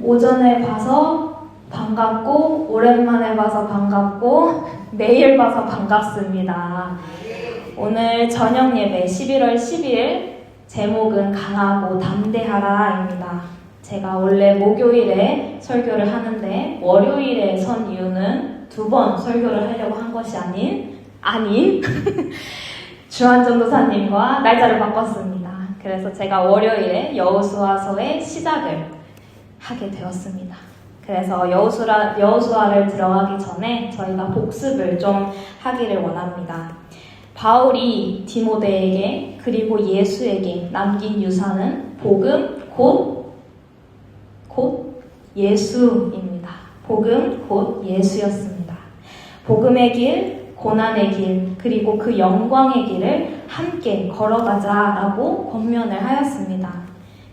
오전에 봐서 반갑고, 오랜만에 봐서 반갑고, 매일 봐서 반갑습니다. 오늘 저녁 예배 11월 10일 제목은 강하고 담대하라입니다. 제가 원래 목요일에 설교를 하는데 월요일에 선 이유는 2번 설교를 하려고 한 것이 아닌 주한 전도사님과 날짜를 바꿨습니다. 그래서 제가 월요일에 여호수아서의 시작을 하게 되었습니다. 그래서 여호수아를 들어가기 전에 저희가 복습을 좀 하기를 원합니다. 바울이 디모데에게 그리고 예수에게 남긴 유산은 복음 곧 예수입니다. 복음 곧 예수였습니다. 복음의 길, 고난의 길, 그리고 그 영광의 길을 함께 걸어가자라고 권면을 하였습니다.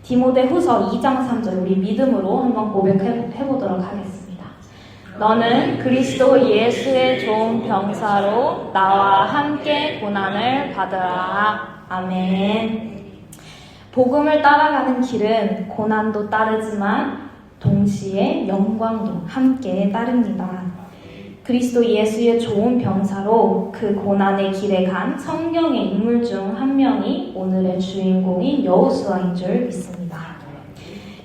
디모데 후서 2장 3절 우리 믿음으로 한번 고백해보도록 하겠습니다. 너는 그리스도 예수의 좋은 병사로 나와 함께 고난을 받으라. 아멘. 복음을 따라가는 길은 고난도 따르지만 동시에 영광도 함께 따릅니다. 그리스도 예수의 좋은 병사로 그 고난의 길에 간 성경의 인물 중 한 명이 오늘의 주인공인 여호수아인 줄 믿습니다.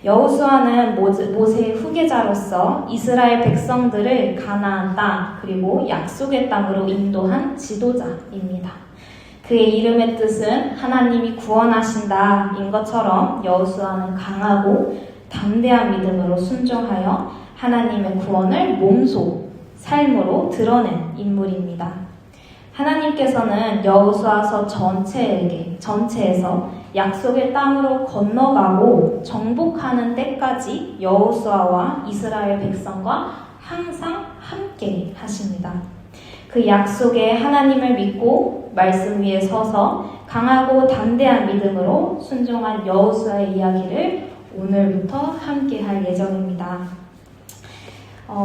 여호수아는 모세의 후계자로서 이스라엘 백성들을 가나안 땅 그리고 약속의 땅으로 인도한 지도자입니다. 그의 이름의 뜻은 하나님이 구원하신다인 것처럼 여호수아는 강하고 담대한 믿음으로 순종하여 하나님의 구원을 몸소 삶으로 드러낸 인물입니다. 하나님께서는 여호수아서 전체에서 약속의 땅으로 건너가고 정복하는 때까지 여호수아와 이스라엘 백성과 항상 함께 하십니다. 그 약속에 하나님을 믿고 말씀 위에 서서 강하고 담대한 믿음으로 순종한 여호수아의 이야기를 오늘부터 함께 할 예정입니다.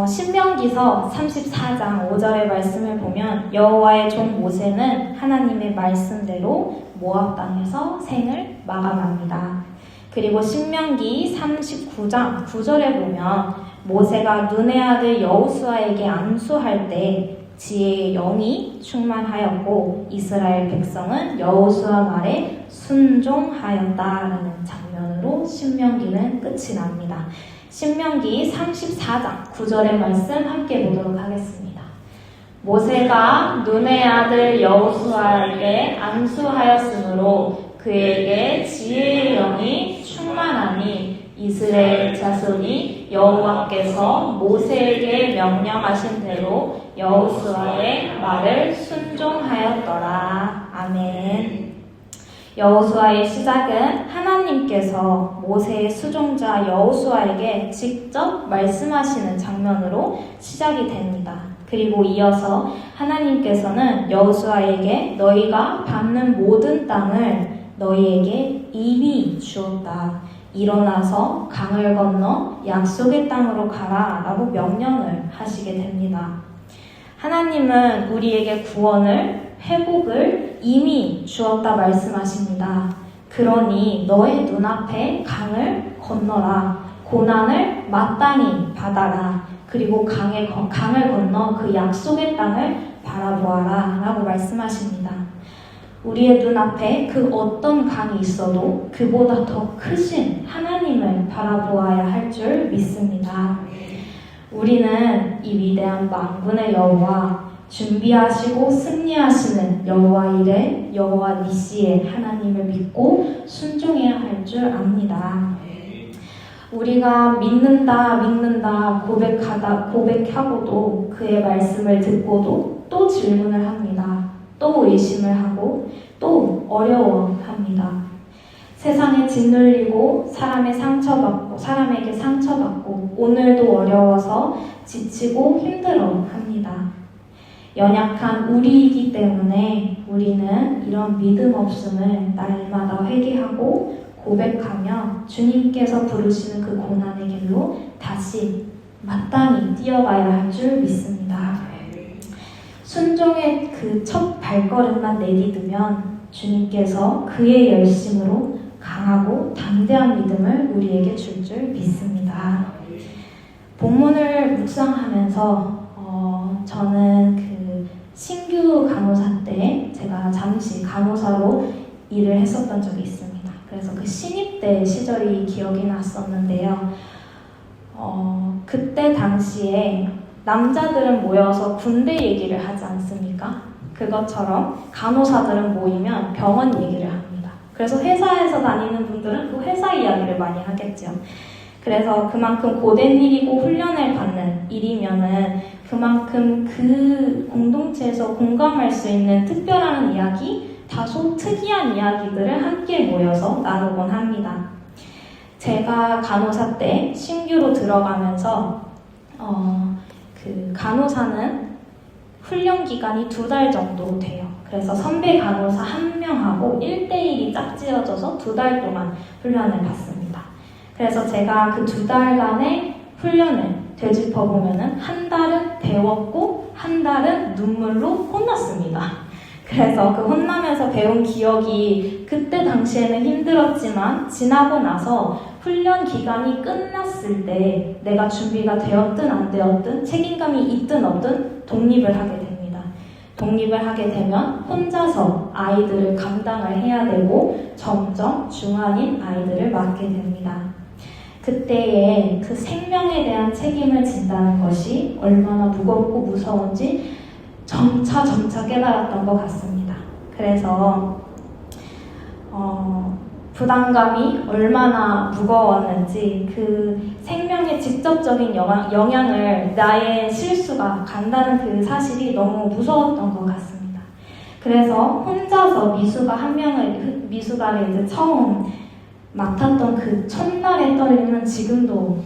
신명기서 34장 5절의 말씀을 보면 여호와의 종 모세는 하나님의 말씀대로 모압 땅에서 생을 마감합니다. 그리고 신명기 39장 9절에 보면 모세가 눈의 아들 여호수아에게 안수할 때 지혜의 영이 충만하였고 이스라엘 백성은 여호수아 말에 순종하였다라는 장면으로 신명기는 끝이 납니다. 신명기 34장 9절의 말씀 함께 보도록 하겠습니다. 모세가 눈의 아들 여호수아에게 안수하였으므로 그에게 지혜의 영이 충만하니 이스라엘 자손이 여호와께서 모세에게 명령하신 대로 여호수아의 말을 순종하였더라. 아멘. 여호수아의 시작은 하나님께서 모세의 수종자 여호수아에게 직접 말씀하시는 장면으로 시작이 됩니다. 그리고 이어서 하나님께서는 여호수아에게 너희가 밟는 모든 땅을 너희에게 이미 주었다. 일어나서 강을 건너 약속의 땅으로 가라 라고 명령을 하시게 됩니다. 하나님은 우리에게 구원을 회복을 이미 주었다 말씀하십니다. 그러니 너의 눈앞에 강을 건너라. 고난을 마땅히 받아라. 그리고 강을 건너 그 약속의 땅을 바라보아라 라고 말씀하십니다. 우리의 눈앞에 그 어떤 강이 있어도 그보다 더 크신 하나님을 바라보아야 할 줄 믿습니다. 우리는 이 위대한 만군의 여호와 준비하시고 승리하시는 여호와 이레, 여호와 니시의 하나님을 믿고 순종해야 할 줄 압니다. 우리가 믿는다 고백하고도 그의 말씀을 듣고도 또 질문을 합니다. 또 의심을 하고 또 어려워합니다. 세상에 짓눌리고 사람에게 상처받고 오늘도 어려워서 지치고 힘들어합니다. 연약한 우리이기 때문에 우리는 이런 믿음 없음을 날마다 회개하고 고백하며 주님께서 부르시는 그 고난의 길로 다시 마땅히 뛰어가야 할 줄 믿습니다. 순종의 그 첫 발걸음만 내디디면 주님께서 그의 열심으로 강하고 담대한 믿음을 우리에게 줄 믿습니다. 묵상하면서 저는 그 신규 간호사 때 제가 잠시 간호사로 일을 했었던 적이 있습니다. 그래서 그 신입 때 시절이 기억이 났었는데요. 그때 당시에 남자들은 모여서 군대 얘기를 하지 않습니까? 그것처럼 간호사들은 모이면 병원 얘기를 합니다. 그래서 회사에서 다니는 분들은 그 회사 이야기를 많이 하겠죠. 그래서 그만큼 고된 일이고 훈련을 받는 일이면은 그만큼 그 공동체에서 공감할 수 있는 특별한 이야기, 다소 특이한 이야기들을 함께 모여서 나누곤 합니다. 제가 간호사 때 신규로 들어가면서 그 간호사는 훈련 기간이 2달 정도 돼요. 그래서 선배 간호사 1명하고 1대1이 짝지어져서 2달 동안 훈련을 받습니다. 그래서 제가 그 2달간의 훈련을 되짚어보면은 한 달은 배웠고 한 달은 눈물로 혼났습니다. 그래서 그 혼나면서 배운 기억이 그때 당시에는 힘들었지만 지나고 나서 훈련 기간이 끝났을 때 내가 준비가 되었든 안 되었든 책임감이 있든 없든 독립을 하게 됩니다. 독립을 하게 되면 혼자서 아이들을 감당을 해야 되고 점점 중환인 아이들을 맡게 됩니다. 그때의 그 생명에 대한 책임을 진다는 것이 얼마나 무겁고 무서운지 점차 깨달았던 것 같습니다. 그래서 부담감이 얼마나 무거웠는지 그 생명에 직접적인 영향을 나의 실수가 간다는 그 사실이 너무 무서웠던 것 같습니다. 그래서 혼자서 미숙아를 이제 처음 맡았던 그 첫날의 떨림은 지금도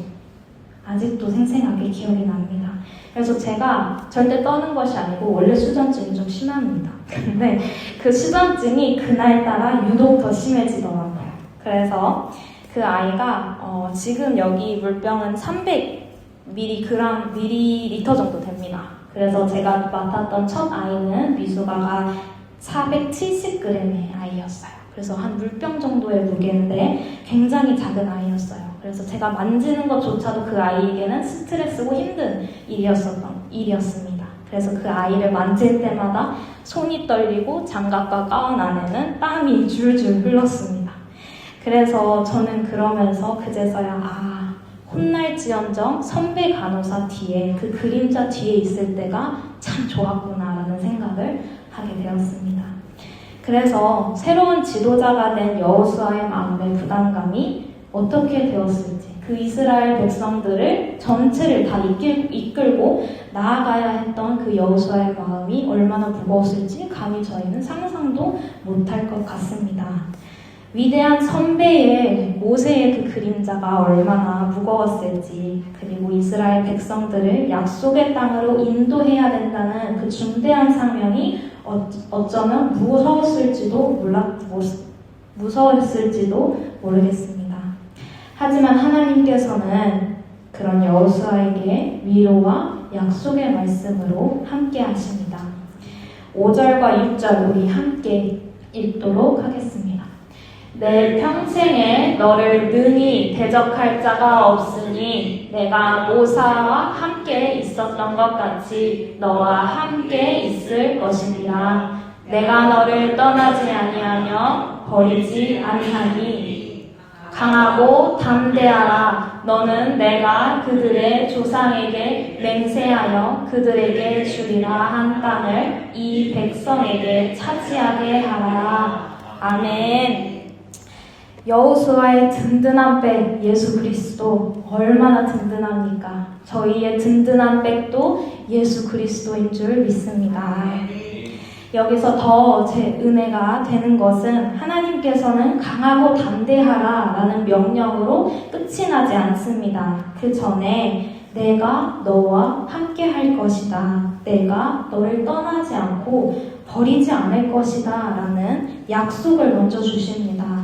아직도 생생하게 기억이 납니다. 그래서 제가 절대 떠는 것이 아니고 원래 수전증이 좀 심합니다. 근데 그 수전증이 그날따라 유독 더 심해지더라고요. 그래서 그 아이가 지금 여기 물병은 300ml 정도 됩니다. 그래서 제가 맡았던 첫 아이는 미숙아가 470g의 아이였어요. 그래서 한 물병 정도의 무게인데 굉장히 작은 아이였어요. 그래서 제가 만지는 것조차도 그 아이에게는 스트레스고 힘든 일이었습니다. 그래서 그 아이를 만질 때마다 손이 떨리고 장갑과 가운 안에는 땀이 줄줄 흘렀습니다. 그래서 저는 그러면서 그제서야 혼날지언정 선배 간호사 뒤에 그 그림자 뒤에 있을 때가 참 좋았구나라는 생각을 하게 되었습니다. 그래서 새로운 지도자가 된 여호수아의 마음의 부담감이 어떻게 되었을지, 그 이스라엘 백성들을 전체를 다 이끌고 나아가야 했던 그 여호수아의 마음이 얼마나 무거웠을지 감히 저희는 상상도 못할 것 같습니다. 위대한 선배의 모세의 그 그림자가 얼마나 무거웠을지, 그리고 이스라엘 백성들을 약속의 땅으로 인도해야 된다는 그 중대한 사명이 어쩌면 무서웠을지도 모르겠습니다. 하지만 하나님께서는 그런 여호수아에게 위로와 약속의 말씀으로 함께 하십니다. 5절과 6절 우리 함께 읽도록 하겠습니다. 내 평생에 너를 능히 대적할 자가 없으니 내가 모사와 함께 있었던 것 같이 너와 함께 있을 것이니라. 내가 너를 떠나지 아니하며 버리지 아니하니 강하고 담대하라. 너는 내가 그들의 조상에게 맹세하여 그들에게 주리라 한 땅을 이 백성에게 차지하게 하라. 아멘. 여호수아의 든든한 백 예수 그리스도 얼마나 든든합니까? 저희의 든든한 백도 예수 그리스도인 줄 믿습니다. 여기서 더 제 은혜가 되는 것은 하나님께서는 강하고 담대하라 라는 명령으로 끝이 나지 않습니다. 그 전에 내가 너와 함께 할 것이다. 내가 너를 떠나지 않고 버리지 않을 것이다 라는 약속을 먼저 주십니다.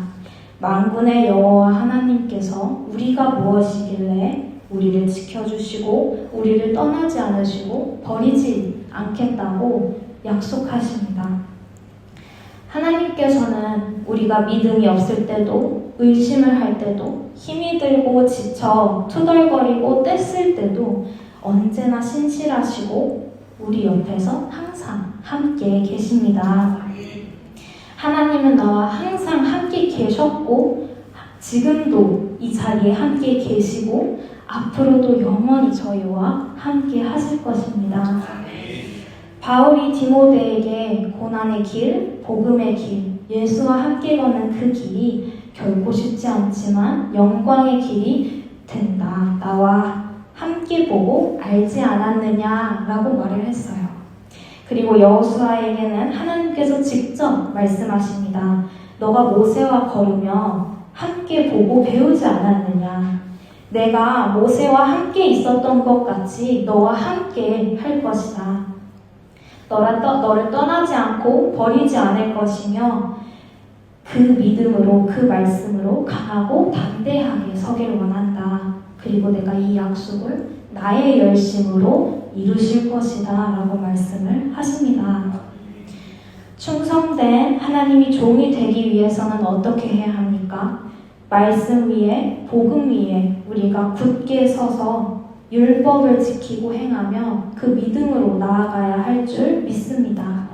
만군의 여호와 하나님께서 우리가 무엇이길래 우리를 지켜주시고 우리를 떠나지 않으시고 버리지 않겠다고 약속하십니다. 하나님께서는 우리가 믿음이 없을 때도 의심을 할 때도 힘이 들고 지쳐 투덜거리고 뗐을 때도 언제나 신실하시고 우리 옆에서 항상 함께 계십니다. 하나님은 나와 항상 함께 계셨고 지금도 이 자리에 함께 계시고 앞으로도 영원히 저희와 함께 하실 것입니다. 바울이 디모데에게 고난의 길, 복음의 길, 예수와 함께 걷는 그 길이 결코 쉽지 않지만 영광의 길이 된다. 나와 함께 보고 알지 않았느냐라고 말을 했어요. 그리고 여호수아에게는 하나님께서 직접 말씀하십니다. 너가 모세와 걸으며 함께 보고 배우지 않았느냐. 내가 모세와 함께 있었던 것 같이 너와 함께 할 것이다. 너를 떠나지 않고 버리지 않을 것이며 그 믿음으로 그 말씀으로 강하고 담대하게 서길 원한다. 그리고 내가 이 약속을 나의 열심으로 이루실 것이다 라고 말씀을 하십니다. 충성된 하나님이 종이 되기 위해서는 어떻게 해야 합니까? 말씀 위에, 복음 위에 우리가 굳게 서서 율법을 지키고 행하며 그 믿음으로 나아가야 할 줄 믿습니다.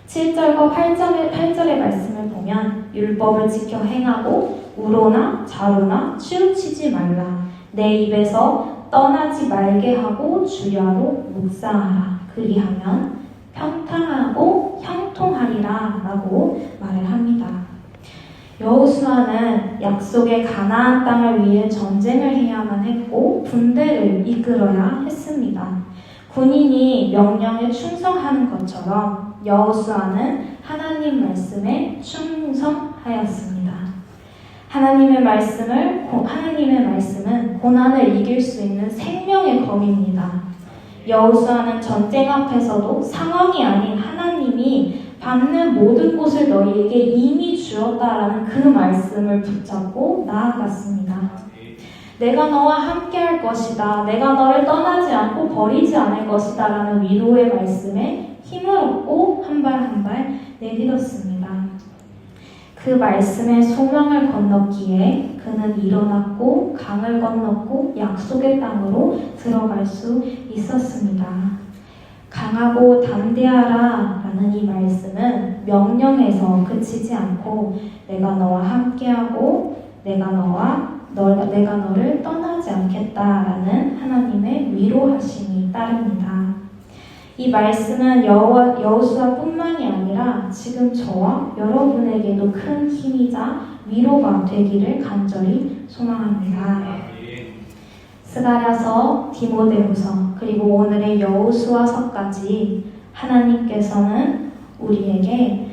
7절과 8절의 말씀을 보면 율법을 지켜 행하고 우로나 자로나 치우치지 말라. 내 입에서 떠나지 말게 하고 주야로 묵상하라. 그리하면 평탄하고 형통하리라 라고 말을 합니다. 여호수아는 약속의 가나안 땅을 위해 전쟁을 해야만 했고 군대를 이끌어야 했습니다. 군인이 명령에 충성하는 것처럼 여호수아는 하나님 말씀에 충성하였습니다. 하나님의 말씀은 고난을 이길 수 있는 생명의 검입니다. 여호수아는 전쟁 앞에서도 상황이 아닌 하나님이 받는 모든 것을 너희에게 이미 주었다라는 그 말씀을 붙잡고 나아갔습니다. 내가 너와 함께 할 것이다. 내가 너를 떠나지 않고 버리지 않을 것이다 라는 위로의 말씀에 힘을 얻고 한 발 한 발 내딛었습니다. 그 말씀의 소망을 건넜기에 그는 일어났고 강을 건넜고 약속의 땅으로 들어갈 수 있었습니다. 강하고 담대하라 라는 이 말씀은 명령에서 그치지 않고 내가 너와 함께하고 내가 너를 떠나지 않겠다라는 하나님의 위로하심이 따릅니다. 이 말씀은 여호수아뿐만이 아니라 지금 저와 여러분에게도 큰 힘이자 위로가 되기를 간절히 소망합니다. 스가랴서, 디모데후서, 그리고 오늘의 여호수아서까지 하나님께서는 우리에게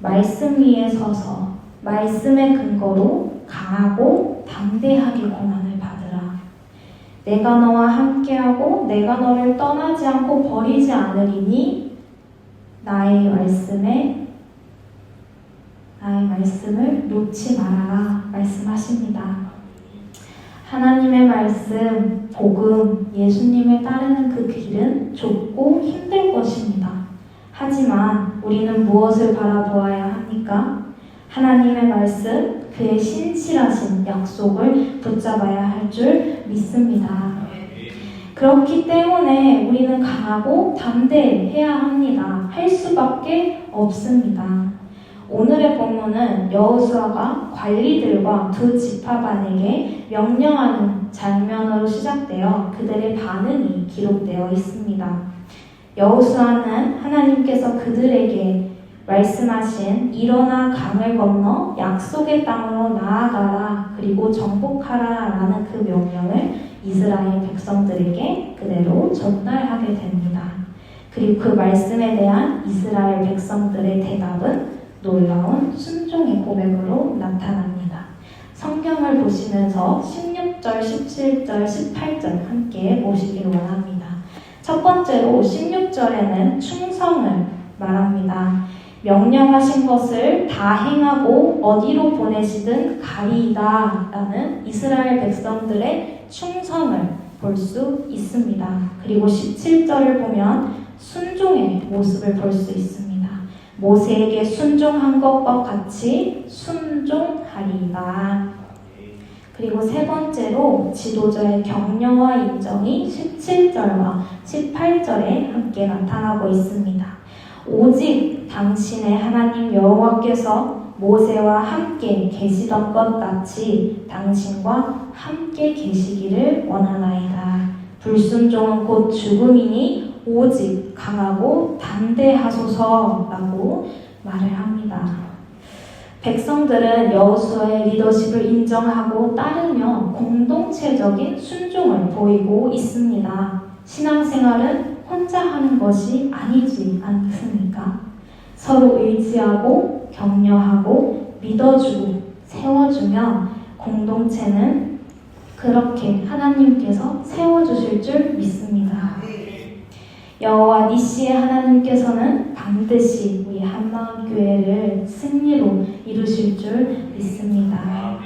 말씀 위에 서서 말씀의 근거로 강하고 담대하게 고난을 받으라. 내가 너와 함께하고 내가 너를 떠나지 않고 버리지 않으리니 나의 말씀을 놓지 말아라 말씀하십니다. 하나님의 말씀, 복음, 예수님을 따르는 그 길은 좁고 힘들 것입니다. 하지만 우리는 무엇을 바라보아야 합니까? 하나님의 말씀, 그의 신실하신 약속을 붙잡아야 할 줄 믿습니다. 그렇기 때문에 우리는 강하고 담대해야 합니다. 할 수밖에 없습니다. 오늘의 본문은 여호수아가 관리들과 두 지파반에게 명령하는 장면으로 시작되어 그들의 반응이 기록되어 있습니다. 여호수아는 하나님께서 그들에게 말씀하신 일어나 강을 건너 약속의 땅으로 나아가라 그리고 정복하라 라는 그 명령을 이스라엘 백성들에게 그대로 전달하게 됩니다. 그리고 그 말씀에 대한 이스라엘 백성들의 대답은 놀라운 순종의 고백으로 나타납니다. 성경을 보시면서 16절, 17절, 18절 함께 보시기를 원합니다. 첫 번째로 16절에는 충성을 말합니다. 명령하신 것을 다 행하고 어디로 보내시든 가리이다 라는 이스라엘 백성들의 충성을 볼 수 있습니다. 그리고 17절을 보면 순종의 모습을 볼 수 있습니다. 모세에게 순종한 것과 같이 순종하리이다. 그리고 세 번째로 지도자의 격려와 인정이 17절과 18절에 함께 나타나고 있습니다. 오직 당신의 하나님 여호와께서 모세와 함께 계시던 것 같이 당신과 함께 계시기를 원하나이다. 불순종은 곧 죽음이니 오직 강하고 담대하소서라고 말을 합니다. 백성들은 여호수아의 리더십을 인정하고 따르며 공동체적인 순종을 보이고 있습니다. 신앙생활은 혼자 하는 것이 아니지 않습니까? 서로 의지하고 격려하고 믿어주고 세워주며 공동체는 그렇게 하나님께서 세워주실 줄 믿습니다. 여호와 니시의 하나님께서는 반드시 우리 한마음교회를 승리로 이루실 줄 믿습니다.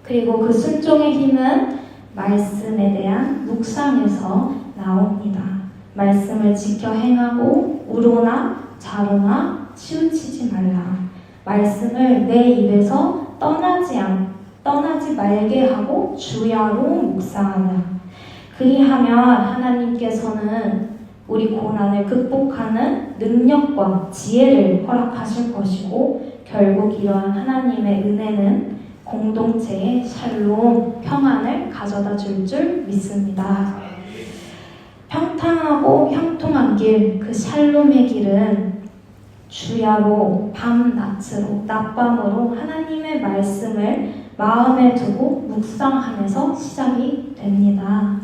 그리고 그 순종의 힘은 말씀에 대한 묵상에서 나옵니다. 말씀을 지켜 행하고 우로나 좌로나 치우치지 말라. 말씀을 내 입에서 떠나지 말게 하고 주야로 묵상하라. 그리하면 하나님께서는 우리 고난을 극복하는 능력과 지혜를 허락하실 것이고 결국 이러한 하나님의 은혜는 공동체의 샬롬, 평안을 가져다 줄 줄 믿습니다. 평탄하고 형통한 길, 그 샬롬의 길은 주야로 밤낮으로 낮밤으로 하나님의 말씀을 마음에 두고 묵상하면서 시작이 됩니다.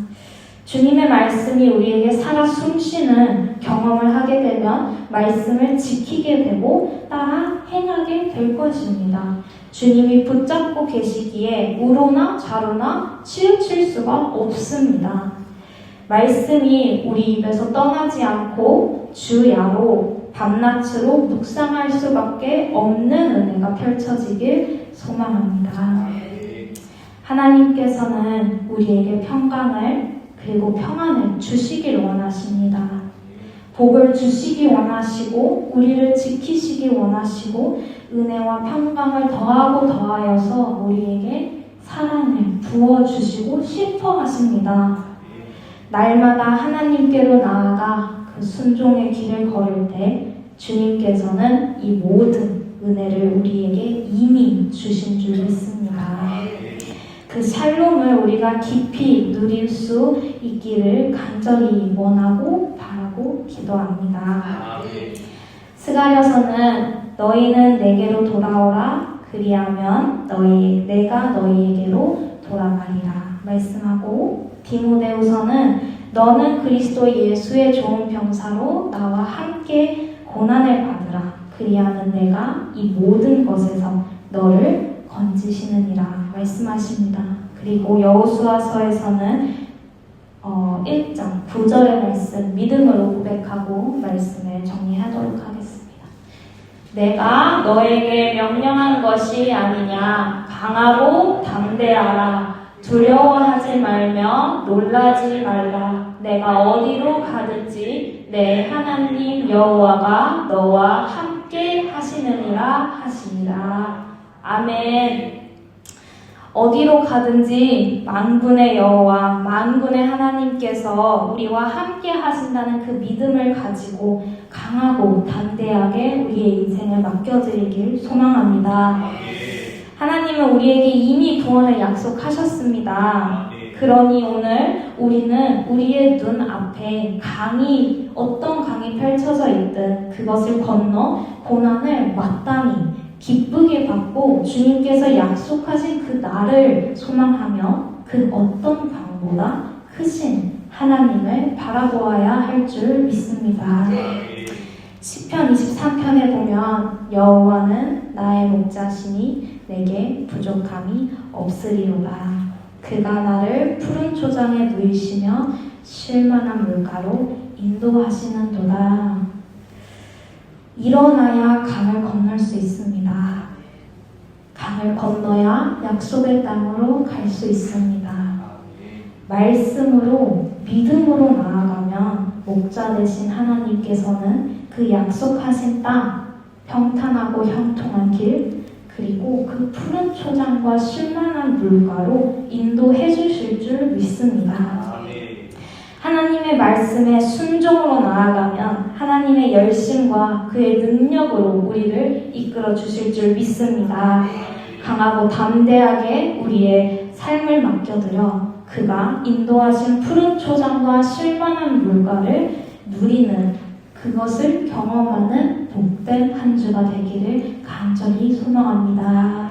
주님의 말씀이 우리에게 살아 숨쉬는 경험을 하게 되면 말씀을 지키게 되고 따라 행하게 될 것입니다. 주님이 붙잡고 계시기에 우로나 좌로나 치우칠 수가 없습니다. 말씀이 우리 입에서 떠나지 않고 주야로 밤낮으로 묵상할 수밖에 없는 은혜가 펼쳐지길 소망합니다. 하나님께서는 우리에게 평강을 그리고 평안을 주시길 원하십니다. 복을 주시기 원하시고 우리를 지키시기 원하시고 은혜와 평강을 더하고 더하여서 우리에게 사랑을 부어주시고 싶어 하십니다. 날마다 하나님께로 나아가 그 순종의 길을 걸을 때 주님께서는 이 모든 은혜를 우리에게 이미 주신 줄 믿습니다. 그 샬롬을 우리가 깊이 누릴 수 있기를 간절히 원하고 바라고 기도합니다. 스가랴서는 너희는 내게로 돌아오라 그리하면 내가 너희에게로 돌아가리라 말씀하고 디모데후서는 너는 그리스도 예수의 좋은 병사로 나와 함께 고난을 받으라 그리하면 내가 이 모든 것에서 너를 건지시느니라 말씀하십니다. 그리고 여호수아서에서는 1장 9절의 말씀 믿음으로 고백하고 말씀을 정리하도록 하겠습니다. 내가 너에게 명령한 것이 아니냐 강하고 담대하라 두려워하지 말며 놀라지 말라 내가 어디로 가든지 내 하나님 여호와가 너와 함께 하시느니라 하시니라. 아멘. 어디로 가든지 만군의 여호와 만군의 하나님께서 우리와 함께 하신다는 그 믿음을 가지고 강하고 담대하게 우리의 인생을 맡겨드리길 소망합니다. 하나님은 우리에게 이미 구원을 약속하셨습니다. 그러니 오늘 우리는 우리의 눈 앞에 어떤 강이 펼쳐져 있든 그것을 건너 고난을 마땅히 기쁘게 받고 주님께서 약속하신 그 날을 소망하며 그 어떤 강보다 크신 하나님을 바라보아야 할 줄 믿습니다. 시편 23편에 보면 여호와는 나의 목자시니 내게 부족함이 없으리로다. 그가 나를 푸른 초장에 누이시며 쉴만한 물가로 인도하시는도다. 일어나야 강을 건널 수 있습니다. 강을 건너야 약속의 땅으로 갈 수 있습니다. 말씀으로 믿음으로 나아가면 목자 되신 하나님께서는 그 약속하신 땅, 평탄하고 형통한 길, 그리고 그 푸른 초장과 쉴만한 물가로 인도해 주실 줄 믿습니다. 하나님의 말씀에 순종으로 나아가면 하나님의 열심과 그의 능력으로 우리를 이끌어 주실 줄 믿습니다. 강하고 담대하게 우리의 삶을 맡겨드려 그가 인도하신 푸른 초장과 쉴만한 물가를 누리는 그것을 경험하는 복된 한 주가 되기를 간절히 소망합니다.